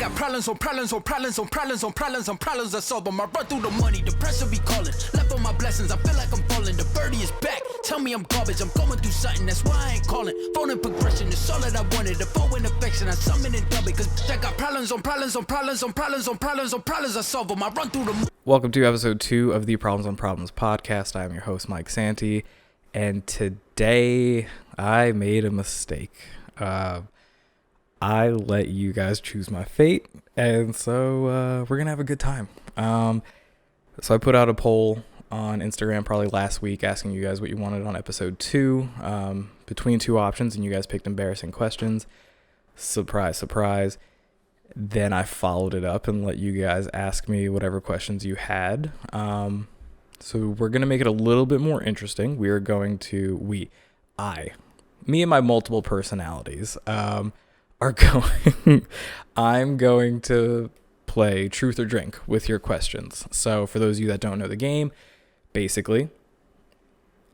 got problems on problems on problems on problems on problems on problems. I solve them. I run through the money, the pressure be calling. Left on my blessings, I feel like I'm falling. The birdie is back. Tell me I'm garbage, I'm going through something. That's why I ain't calling. Phone and progression is all that I wanted. The phone and affection, I summon and dub it. Cause I got problems on problems on problems on problems on problems on problems. I solve them. I run through the. Welcome to episode 2 of the Problems on Problems podcast. I am your host, Mike Santi, and today I made a mistake. I let you guys choose my fate, and so we're gonna have a good time. So I put out a poll on Instagram probably last week asking you guys what you wanted on episode 2, between two options, and you guys picked embarrassing questions. Surprise, surprise. Then I followed it up and let you guys ask me whatever questions you had. So we're going to make it a little bit more interesting. We are going to, me and my multiple personalities, are going, I'm going to play Truth or Drink with your questions. So for those of you that don't know the game, basically,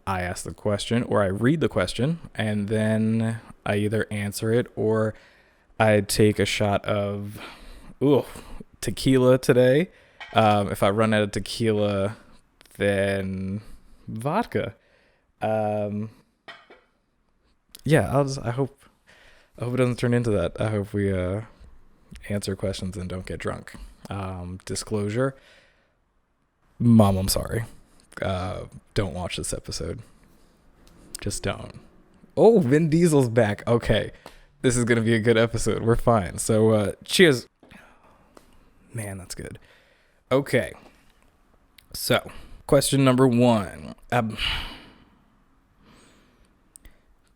I ask the question or I read the question and then I either answer it or I take a shot of tequila today. If I run out of tequila, then vodka. I hope it doesn't turn into that. I hope we answer questions and don't get drunk. Disclosure, Mom, I'm sorry. Don't watch this episode. Just don't. Oh, Vin Diesel's back. Okay. This is going to be a good episode. We're fine. So, cheers. Man, that's good. Okay. So, question number 1.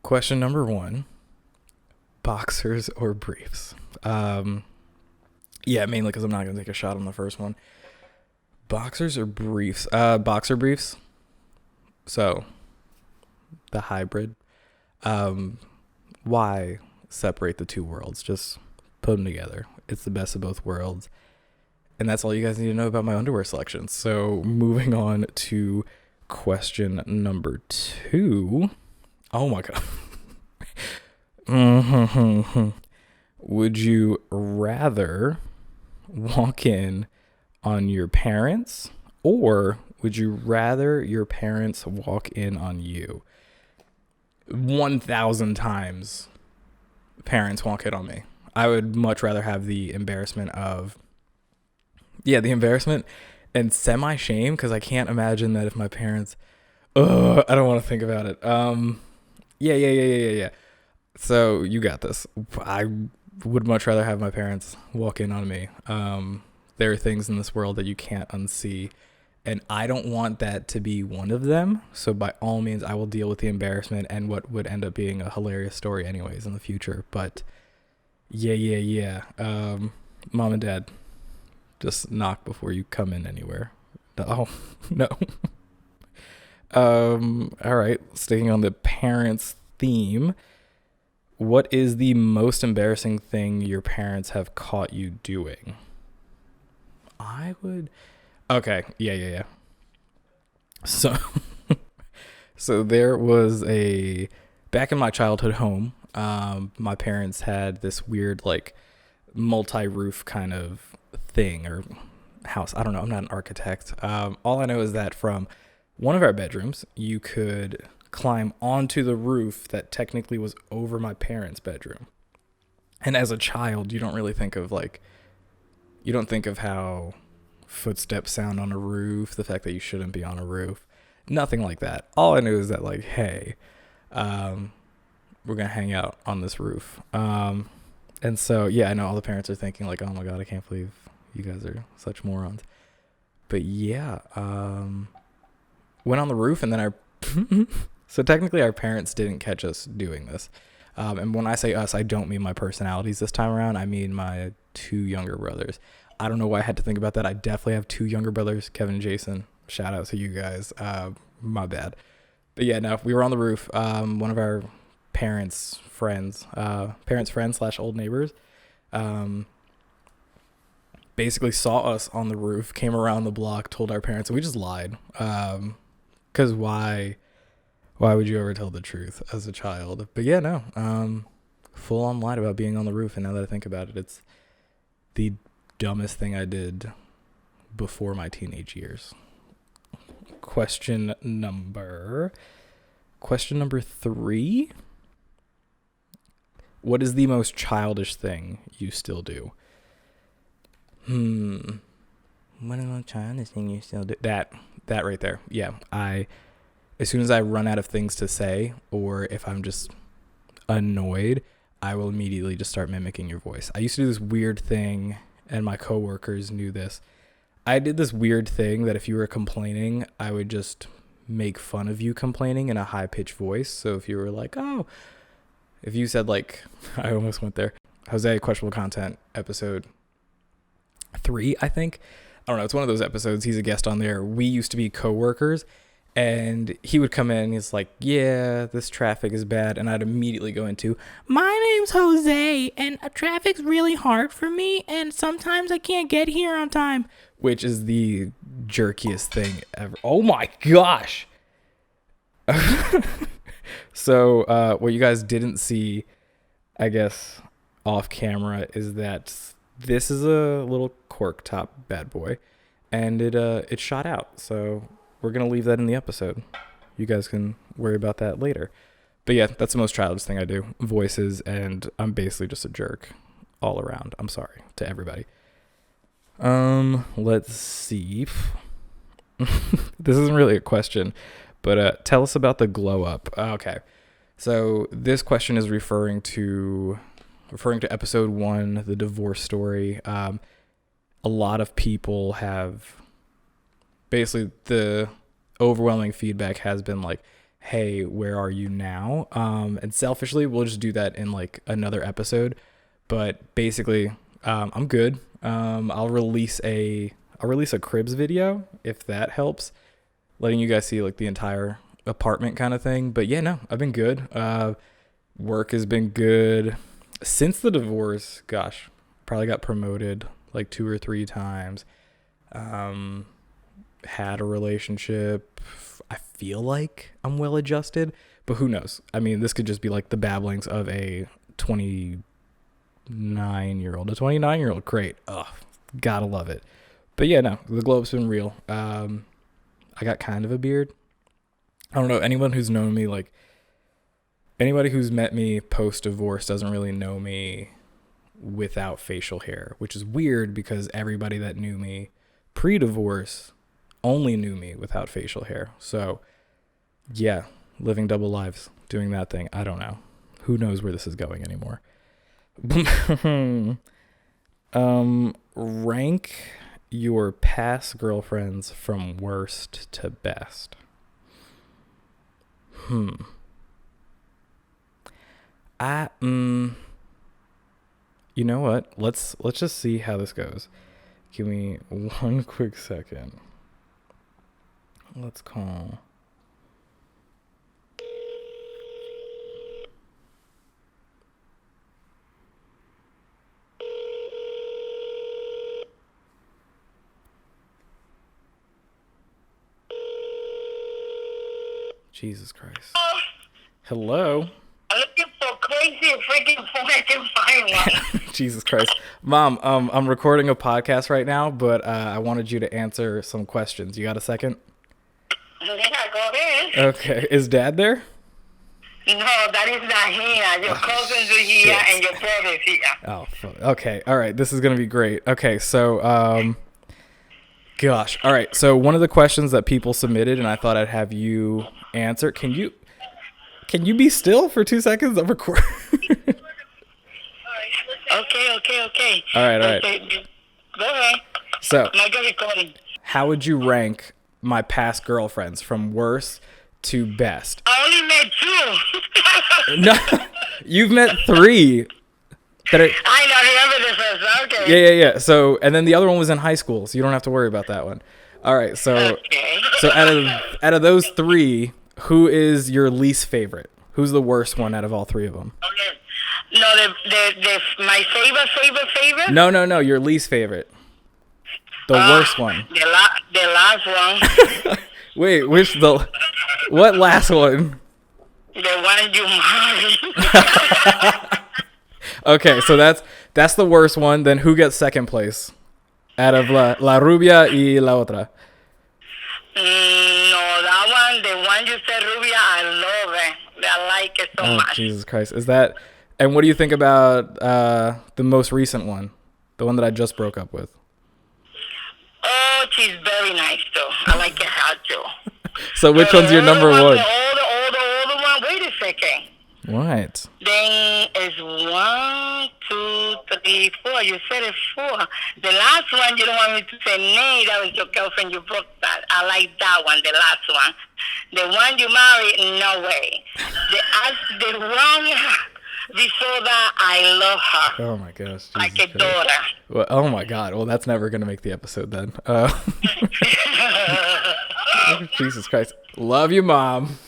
Question number 1. Boxers or briefs? Mainly because I'm not going to take a shot on the first one. Boxers or briefs? Boxer briefs. So, the hybrid. Why separate the two worlds? Just put them together. It's the best of both worlds. And that's all you guys need to know about my underwear selection. So moving on to question number 2. Oh my God. Would you rather walk in on your parents, or would you rather your parents walk in on you? 1,000 times parents walk in on me. I would much rather have the embarrassment and semi-shame, because I can't imagine that if my parents, I don't want to think about it. Yeah. So you got this. I would much rather have my parents walk in on me. There are things in this world that you can't unsee, and I don't want that to be one of them. So by all means, I will deal with the embarrassment and what would end up being a hilarious story anyways in the future. But yeah. Mom and Dad, just knock before you come in anywhere. Oh, no. All right. Sticking on the parents theme. What is the most embarrassing thing your parents have caught you doing? Okay. Yeah. So there was back in my childhood home, my parents had this weird, like, multi-roof kind of thing or house. I don't know. I'm not an architect. All I know is that from one of our bedrooms, you could climb onto the roof that technically was over my parents' bedroom. And as a child, you don't really think of how footsteps sound on a roof, the fact that you shouldn't be on a roof, nothing like that. All I knew is that, like, hey, we're gonna hang out on this roof. And so, yeah, I know all the parents are thinking, like, oh my God, I can't believe you guys are such morons. But yeah, went on the roof, and then so technically our parents didn't catch us doing this. And when I say us, I don't mean my personalities this time around. I mean my 2 younger brothers. I don't know why I had to think about that. I definitely have 2 younger brothers, Kevin and Jason. Shout out to you guys. My bad. But yeah, no, we were on the roof. One of our parents' friends / old neighbors, basically saw us on the roof, came around the block, told our parents, and we just lied. Because why would you ever tell the truth as a child? But yeah, no, full on lied about being on the roof. And now that I think about it, it's the dumbest thing I did before my teenage years? Question number 3. What is the most childish thing you still do? What is the most childish thing you still do? That right there. Yeah. As soon as I run out of things to say, or if I'm just annoyed, I will immediately just start mimicking your voice. I used to do this weird thing, and my coworkers knew this. I did this weird thing that if you were complaining, I would just make fun of you complaining in a high-pitched voice. So if you were like, oh, if you said like, I almost went there, Jose, Questionable Content, episode 3, I think. I don't know. It's one of those episodes. He's a guest on there. We used to be coworkers, and he would come in and he's like, yeah, this traffic is bad. And I'd immediately go into, my name's Jose, and traffic's really hard for me, and sometimes I can't get here on time, which is the jerkiest thing ever. Oh my gosh. So what you guys didn't see, I guess, off camera is that this is a little cork top bad boy, and it shot out. So we're going to leave that in the episode. You guys can worry about that later. But yeah, that's the most childish thing I do. Voices, and I'm basically just a jerk all around. I'm sorry to everybody. Let's see. This isn't really a question, but tell us about the glow up. Okay. So this question is referring to episode 1, the divorce story. A lot of people have, basically the overwhelming feedback has been like, hey, where are you now? And selfishly, we'll just do that in like another episode. But basically, I'm good. I'll release a cribs video if that helps, letting you guys see like the entire apartment kind of thing. But yeah, no, I've been good. Work has been good since the divorce. Gosh, probably got promoted like 2 or 3 times. Had a relationship. I feel like I'm well adjusted, but who knows? I mean, this could just be like the babblings of a 29-year-old. A 29-year-old, great. Ugh, gotta love it. But yeah, no, the glow-up's been real. I got kind of a beard. I don't know, anyone who's known me, like, anybody who's met me post-divorce doesn't really know me without facial hair, which is weird because everybody that knew me pre-divorce only knew me without facial hair. So, yeah, living double lives, doing that thing. I don't know. Who knows where this is going anymore? Rank your past girlfriends from worst to best. You know what? Let's just see how this goes. Give me one quick second. Let's call. Jesus Christ. Hello? I'm looking for crazy freaking phone. I can find one. Jesus Christ. Mom, I'm recording a podcast right now, but I wanted you to answer some questions. You got a second? Yeah, go ahead. Okay. Is Dad there? No, that is not here. Your cousins are here and your brother's here. Oh, okay. All right. This is going to be great. Okay. So, gosh. All right. So one of the questions that people submitted, and I thought I'd have you answer. Can you be still for 2 seconds? I'm recording. Okay. All right. Okay. Go ahead. So, My girl recording. how would you rank my past girlfriends from worst to best? I only met 2. No, you've met 3. That are, I know, remember the first one. Okay. yeah. So, and then the other one was in high school, so you don't have to worry about that one. All right. So, Okay. so out of those 3, who is your least favorite? Who's the worst one out of all 3 of them? Okay. No, my favorite? No, your least favorite. The worst one. The last one. Wait, what last one? The one you married. Okay, so that's the worst one. Then who gets second place out of La Rubia y La Otra? No, that one, the one you said, Rubia, I love it. I like it so much. Jesus Christ. Is that... And what do you think about the most recent one? The one that I just broke up with? Oh, she's very nice, too. I like her, too. So which one's your number one? The older one. Wait a second. What? Then it's 1, 2, 3, 4. You said it's 4. The last one, you don't want me to say nay. That was your girlfriend. You broke that. I like that one, the last one. The one you married, no way. The one before that, I love her. Oh my gosh. Jesus like a Christ. daughter. Well, oh my God. Well, that's never going to make the episode then. Jesus Christ. Love you, Mom.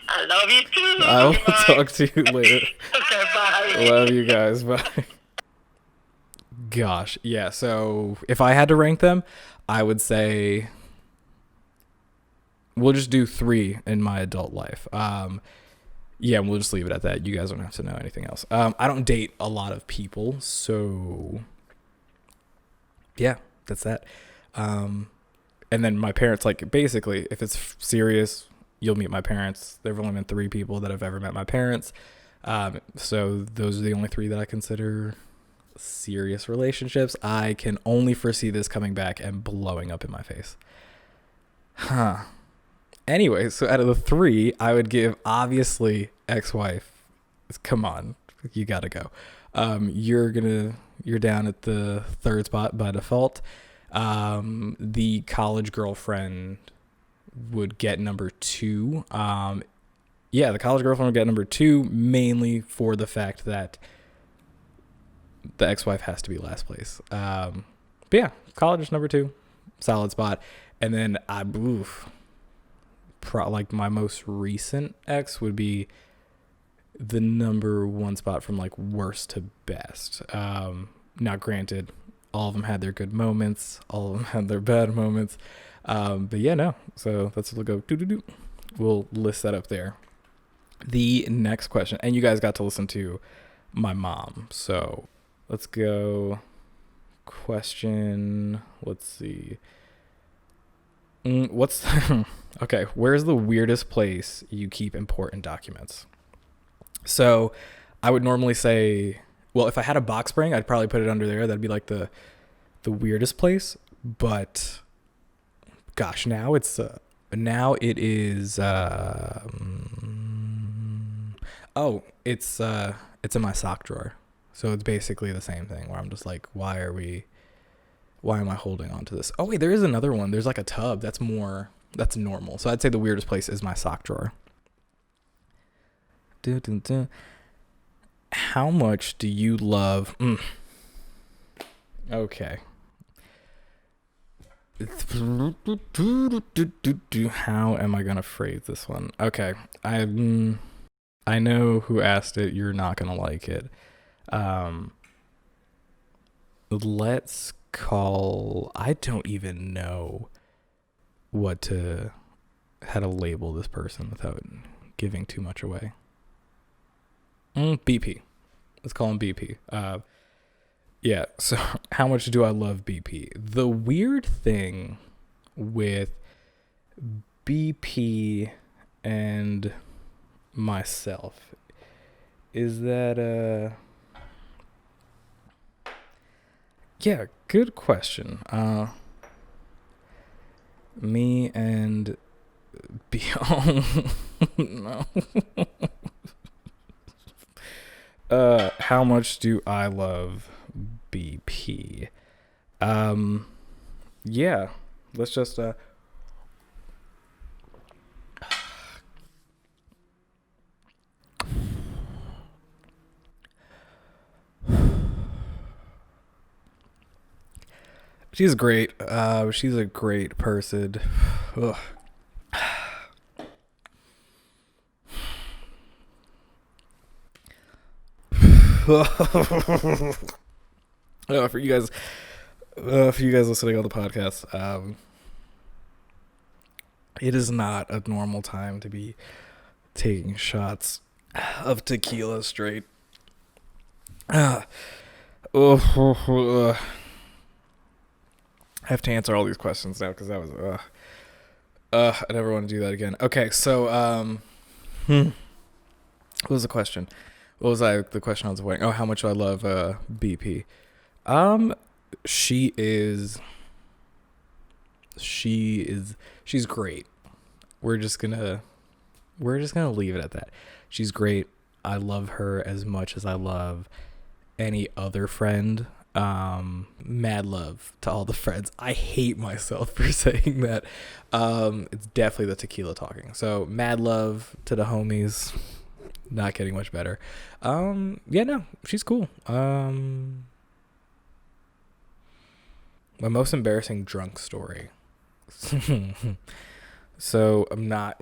I love you too. I will Bye. talk to you later. Okay, bye. Love you guys. Bye. Gosh. Yeah. So if I had to rank them, I would say we'll just do 3 in my adult life. Yeah, we'll just leave it at that. You guys don't have to know anything else. I don't date a lot of people, so yeah, that's that. And then my parents, like, basically, if it's serious, you'll meet my parents. There have only been 3 people that have ever met my parents. So those are the only 3 that I consider serious relationships. I can only foresee this coming back and blowing up in my face. Huh. Anyway, so out of the 3, I would give, obviously, ex-wife. Come on, you gotta go. You're down at the 3rd spot by default. The college girlfriend would get number 2. Yeah, the college girlfriend would get number 2, mainly for the fact that the ex-wife has to be last place. But yeah, college is number 2, solid spot. And then like my most recent ex would be the number 1 spot from like worst to best. Now granted, all of them had their good moments, all of them had their bad moments. But yeah, no. So that's what we'll go. We'll list that up there. The next question, and you guys got to listen to my mom. So let's go. Question. Let's see. Okay, where's the weirdest place you keep important documents? So I would normally say, well, if I had a box spring, I'd probably put it under there. That'd be like the weirdest place. But gosh, now it is it's in my sock drawer. So it's basically the same thing where I'm just like, why am I holding on to this? Oh wait, there is another one. There's like a tub that's normal. So I'd say the weirdest place is my sock drawer. How much do you love? Okay. How am I gonna phrase this one? Okay, I know who asked it. You're not gonna like it. Let's call. I don't even know how to label this person without giving too much away. BP. Let's call him BP. Yeah, so how much do I love BP? The weird thing with BP and myself is that, yeah, good question. Me and no. How much do I love BP? Yeah, let's just she's great. She's a great person. Ugh. For you guys listening on the podcast, it is not a normal time to be taking shots of tequila straight. I have to answer all these questions now because that was I never want to do that again. Okay, so what was the question? What was the question I was avoiding? Oh, how much do I love BP? She's great. We're just gonna leave it at that. She's great. I love her as much as I love any other friend. Mad love to all the friends. I hate myself for saying that. It's definitely the tequila talking. So mad love to the homies. Not getting much better. Yeah, no, she's cool. My most embarrassing drunk story. So we're not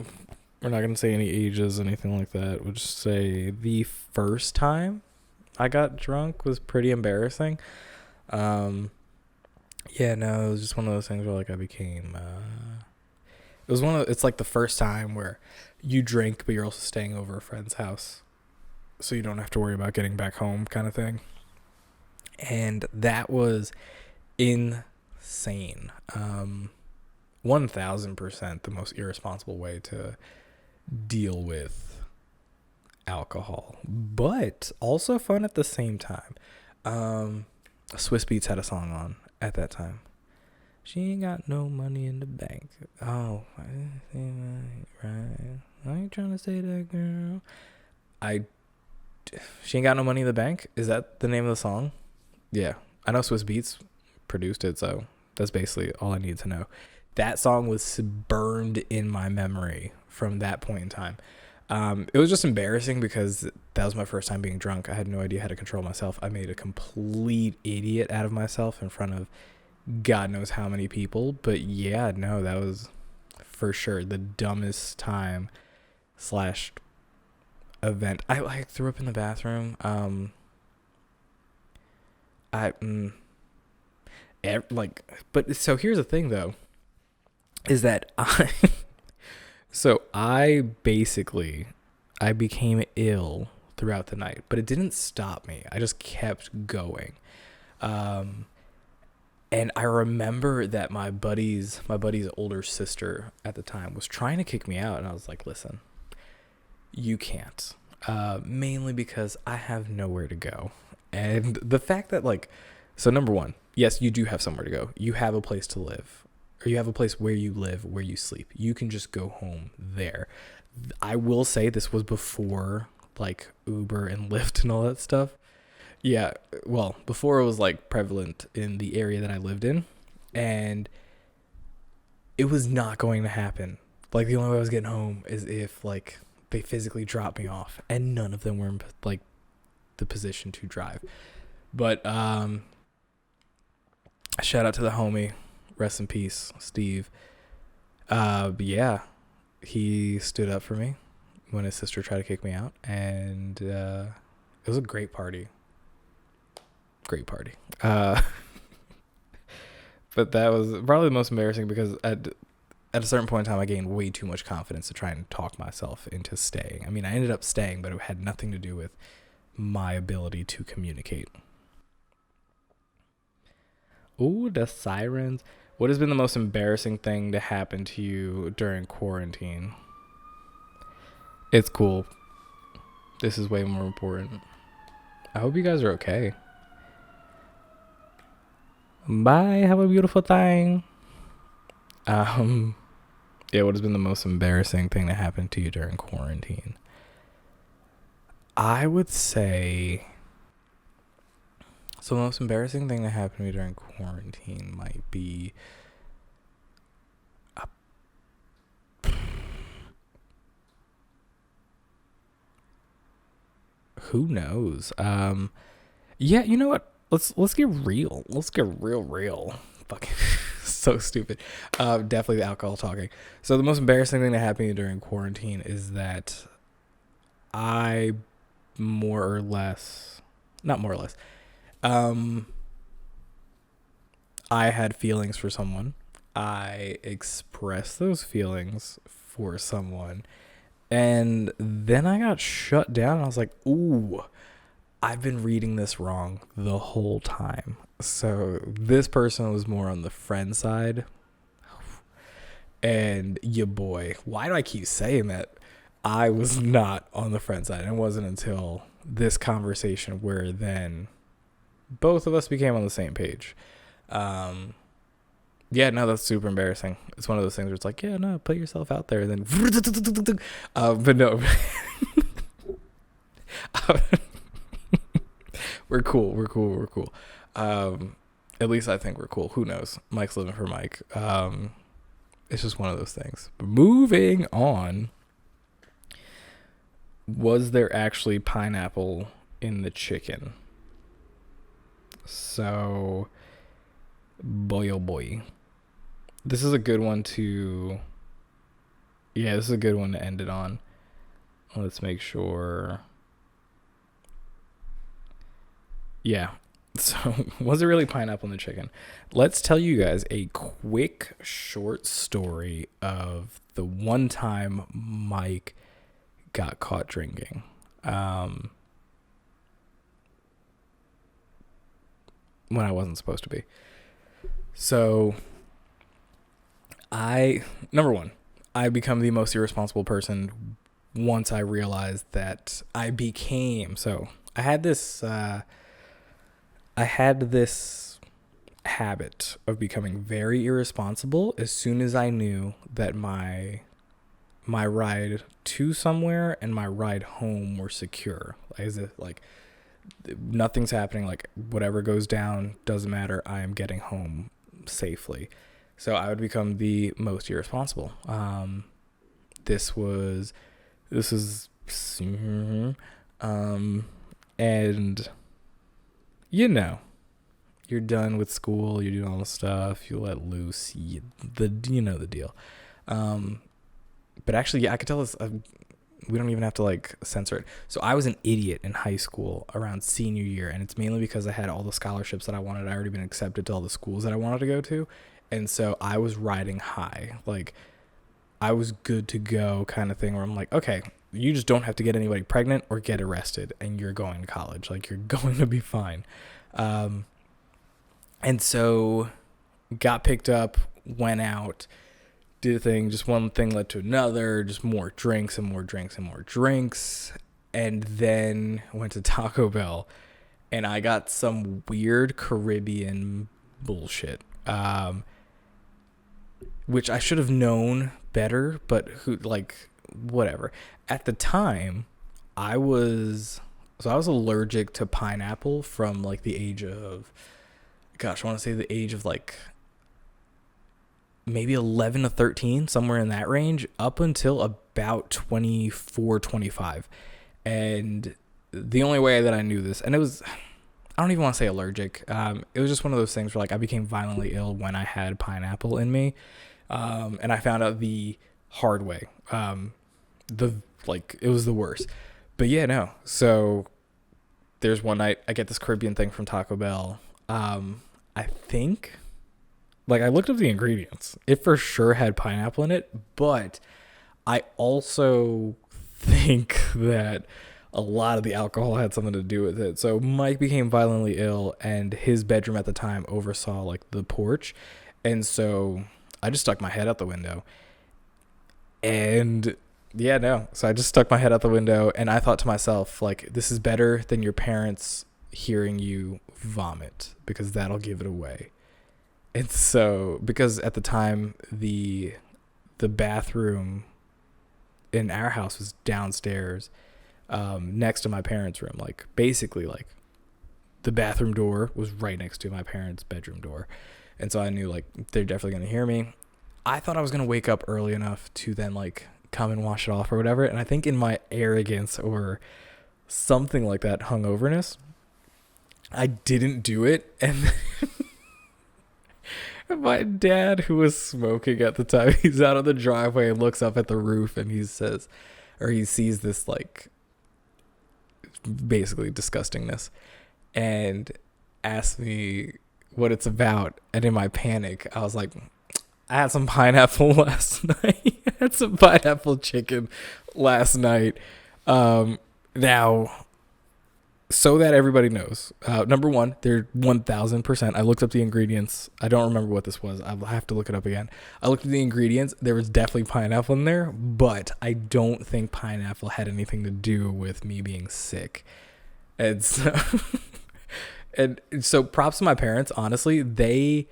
gonna say any ages, anything like that. We'll just say the first time I got drunk was pretty embarrassing. Yeah, no, it was just one of those things where like I became it's like the first time where you drink but you're also staying over a friend's house, so you don't have to worry about getting back home kind of thing. And that was insane. 1000% the most irresponsible way to deal with alcohol, but also fun at the same time. Swiss Beats had a song on at that time. She ain't got no money in the bank. Oh, right. I ain't trying to say that, girl. She ain't got no money in the bank. Is that the name of the song? Yeah, I know Swiss Beats produced it, so that's basically all I need to know. That song was burned in my memory from that point in time. It was just embarrassing because that was my first time being drunk. I had no idea how to control myself. I made a complete idiot out of myself in front of God knows how many people. But yeah, no, that was for sure the dumbest time / event. I threw up in the bathroom. But so here's the thing though, is that I became ill throughout the night, but it didn't stop me. I just kept going. And I remember that my buddy's older sister at the time was trying to kick me out, and I was like, listen, you can't. Mainly because I have nowhere to go. And the fact that so number one, yes, you do have somewhere to go. You have a place to live. Or you have a place where you live, where you sleep. You can just go home there. I will say this was before Uber and Lyft and all that stuff. Yeah, well, before it was prevalent in the area that I lived in, and it was not going to happen. The only way I was getting home is if they physically dropped me off, and none of them were in the position to drive. But shout out to the homie. Rest in peace, Steve. But yeah, he stood up for me when his sister tried to kick me out, and it was a great party. Great party. But that was probably the most embarrassing because at a certain point in time, I gained way too much confidence to try and talk myself into staying. I mean, I ended up staying, but it had nothing to do with my ability to communicate. Ooh, the sirens. What has been the most embarrassing thing to happen to you during quarantine? It's cool. This is way more important. I hope you guys are okay. Bye. Have a beautiful thing. Yeah, what has been the most embarrassing thing that happened to you during quarantine? I would say... So the most embarrassing thing that happened to me during quarantine might be... Who knows? Yeah, you know what? Let's get real. Let's get real. Fucking so stupid. Definitely the alcohol talking. So the most embarrassing thing that happened to me during quarantine is that I I had feelings for someone. I expressed those feelings for someone. And then I got shut down. And I was like, ooh, I've been reading this wrong the whole time. So this person was more on the friend side. And your boy, why do I keep saying that? I was not on the friend side. It wasn't until this conversation where then both of us became on the same page. Yeah, no, that's super embarrassing. It's one of those things where it's like, yeah, no, put yourself out there. And then, but no. We're cool. At least I think we're cool. Who knows? Mike's living for Mike. It's just one of those things. But moving on. Was there actually pineapple in the chicken? So, boy, oh boy. This is a good one to... Yeah, this is a good one to end it on. Let's make sure... Yeah. So, was it really pineapple in the chicken? Let's tell you guys a quick, short story of the one time Mike got caught drinking. When I wasn't supposed to be. So, number one, I become the most irresponsible person once I realized that I became, so I had this habit of becoming very irresponsible as soon as I knew that my ride to somewhere and my ride home were secure. As if like nothing's happening, like whatever goes down doesn't matter, I am getting home safely. So I would become the most irresponsible. This is and you know, you're done with school, you're doing all the stuff, you let loose, you know the deal. But actually, yeah, I could tell this. We don't even have to like censor it. So I was an idiot in high school around senior year, and it's mainly because I had all the scholarships that I wanted. I already been accepted to all the schools that I wanted to go to, and so I was riding high. Like I was good to go, kind of thing. Where I'm like, okay, you just don't have to get anybody pregnant or get arrested, and you're going to college. Like you're going to be fine. And so got picked up, went out. Did a thing, just one thing led to another, just more drinks and more drinks and more drinks. And then went to Taco Bell and I got some weird Caribbean bullshit, which I should have known better, but whatever. At the time, I was allergic to pineapple from like the age of, I want to say the age of like maybe 11 to 13, somewhere in that range, up until about 24, 25. And the only way that I knew this, and it was, I don't even want to say allergic. It was just one of those things where like I became violently ill when I had pineapple in me. And I found out the hard way. It was the worst. But yeah, no. So there's one night I get this Caribbean thing from Taco Bell. I think, like, I looked up the ingredients. It for sure had pineapple in it, but I also think that a lot of the alcohol had something to do with it. So Mike became violently ill, and his bedroom at the time oversaw, like, the porch. And so I just stuck my head out the window. And, yeah, no. So I just stuck my head out the window, and I thought to myself, like, this is better than your parents hearing you vomit, because that'll give it away. And so, because at the time, the bathroom in our house was downstairs, next to my parents' room. Like, basically, like, the bathroom door was right next to my parents' bedroom door. And so I knew, like, they're definitely going to hear me. I thought I was going to wake up early enough to then, like, come and wash it off or whatever. And I think in my arrogance or something like that, hungoverness, I didn't do it. And my dad, who was smoking at the time, he's out on the driveway and looks up at the roof, and he says, or he sees this, like, basically disgustingness, and asks me what it's about. And in my panic, I was like, I had some pineapple last night. I had some pineapple chicken last night. Now, so that everybody knows, number one, they're 1000%. I looked up the ingredients. I don't remember what this was. I'll have to look it up again. I looked at the ingredients. There was definitely pineapple in there, but I don't think pineapple had anything to do with me being sick. And so, and so props to my parents. Honestly, they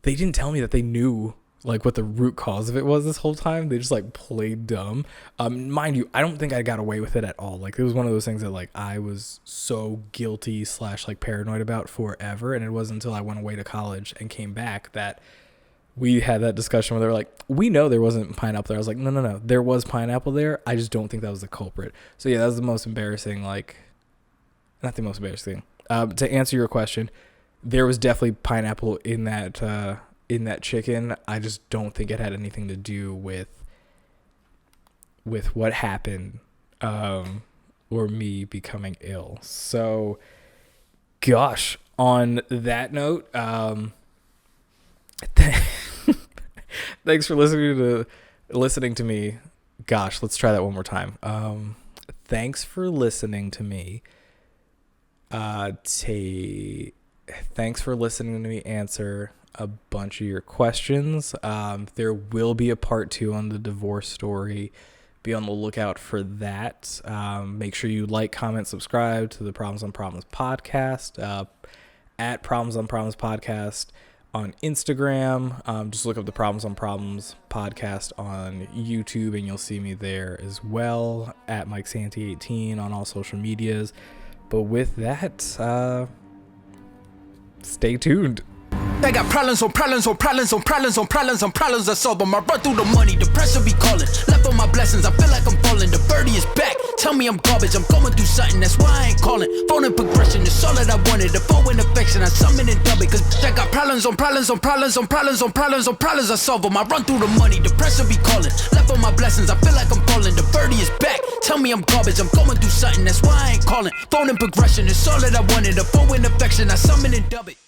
didn't tell me that they knew like what the root cause of it was this whole time. They just like played dumb. Mind you, I don't think I got away with it at all. Like it was one of those things that like I was so guilty / like paranoid about forever. And it wasn't until I went away to college and came back that we had that discussion where they were like, we know there wasn't pineapple there. I was like, no. There was pineapple there. I just don't think that was the culprit. So yeah, that was the most embarrassing, like not the most embarrassing thing. To answer your question, there was definitely pineapple in that chicken. I just don't think it had anything to do with what happened or me becoming ill. So gosh, on that note, thanks for listening to me. Gosh, let's try that one more time. Thanks for listening to me. Thanks for listening to me answer a bunch of your questions. There will be a part 2 on the divorce story. Be on the lookout for that. Make sure you like, comment, subscribe to the Problems on Problems podcast, at Problems on Problems podcast on Instagram. Just look up the Problems on Problems podcast on YouTube and you'll see me there as well, at Mike Santy 18 on all social medias. But with that, stay tuned. I got problems on problems on problems on problems on problems on problems I solve them. I run through the money, the pressure be calling. Left on my blessings, I feel like I'm falling. The birdie is back, tell me I'm garbage. I'm going through something, that's why I ain't calling. Phone and progression, it's all that I wanted. The phone and affection, I summon and dub it. Cause I got problems on problems on problems on problems on problems on problems I solve them. I run through the money, the pressure be calling. Left on my blessings, I feel like I'm falling. The birdie is back, tell me I'm garbage. I'm going through something, that's why I ain't calling. Phone and progression, it's all that I wanted. The phone and affection, I summon and dub it.